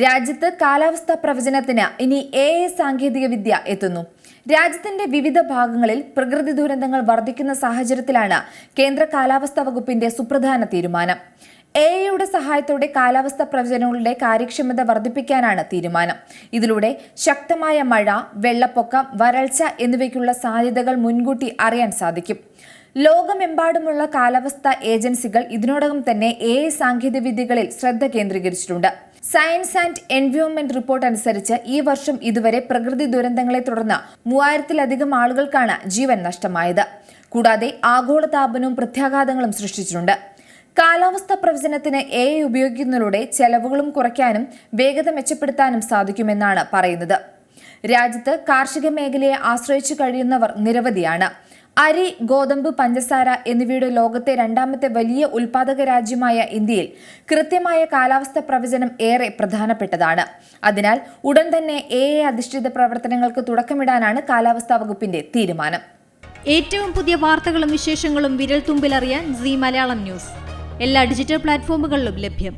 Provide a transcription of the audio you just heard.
രാജ്യത്ത് കാലാവസ്ഥാ പ്രവചനത്തിന് ഇനി AI സാങ്കേതികവിദ്യ എത്തുന്നു. രാജ്യത്തിന്റെ വിവിധ ഭാഗങ്ങളിൽ പ്രകൃതി ദുരന്തങ്ങൾ വർദ്ധിക്കുന്ന സാഹചര്യത്തിലാണ് കേന്ദ്ര കാലാവസ്ഥാ വകുപ്പിന്റെ സുപ്രധാന തീരുമാനം. AIയുടെ സഹായത്തോടെ കാലാവസ്ഥാ പ്രവചനങ്ങളുടെ കാര്യക്ഷമത വർദ്ധിപ്പിക്കാനാണ് തീരുമാനം. ഇതിലൂടെ ശക്തമായ മഴ, വെള്ളപ്പൊക്കം, വരൾച്ച എന്നിവയ്ക്കുള്ള സാധ്യതകൾ മുൻകൂട്ടി അറിയാൻ സാധിക്കും. ലോകമെമ്പാടുമുള്ള കാലാവസ്ഥാ ഏജൻസികൾ ഇതിനോടകം തന്നെ AI സാങ്കേതികവിദ്യകളിൽ ശ്രദ്ധ കേന്ദ്രീകരിച്ചിട്ടുണ്ട്. സയൻസ് ആൻഡ് എൻവയോൺമെന്റ് റിപ്പോർട്ട് അനുസരിച്ച് ഈ വർഷം ഇതുവരെ പ്രകൃതി ദുരന്തങ്ങളെ തുടർന്ന് 3000-ലധികം ആളുകൾക്കാണ് ജീവൻ നഷ്ടമായത്. കൂടാതെ ആഗോളതാപനവും പ്രത്യാഘാതങ്ങളും സൃഷ്ടിച്ചിട്ടുണ്ട്. കാലാവസ്ഥാ പ്രവചനത്തിന് AI ഉപയോഗിക്കുന്നതിലൂടെ ചെലവുകളും കുറയ്ക്കാനും വേഗത മെച്ചപ്പെടുത്താനും സാധിക്കുമെന്നാണ് പറയുന്നത്. രാജ്യത്ത് കാർഷിക മേഖലയെ ആശ്രയിച്ചു കഴിയുന്നവർ നിരവധിയാണ്. അരി, ഗോതമ്പ്, പഞ്ചസാര എന്നിവയുടെ ലോകത്തെ രണ്ടാമത്തെ വലിയ ഉൽപാദക രാജ്യമായ ഇന്ത്യയിൽ കൃത്യമായ കാലാവസ്ഥാ പ്രവചനം ഏറെ പ്രധാനപ്പെട്ടതാണ്. അതിനാൽ ഉടൻ തന്നെ AI അധിഷ്ഠിത പ്രവർത്തനങ്ങൾക്ക് തുടക്കമിടാനാണ് കാലാവസ്ഥാ വകുപ്പിന്റെ തീരുമാനം. ഏറ്റവും പുതിയ വാർത്തകളും വിശേഷങ്ങളും വിരൽ തുമ്പിലറിയാൻ Zee മലയാളം ന്യൂസ് എല്ലാ ഡിജിറ്റൽ പ്ലാറ്റ്ഫോമുകളിലും ലഭ്യം.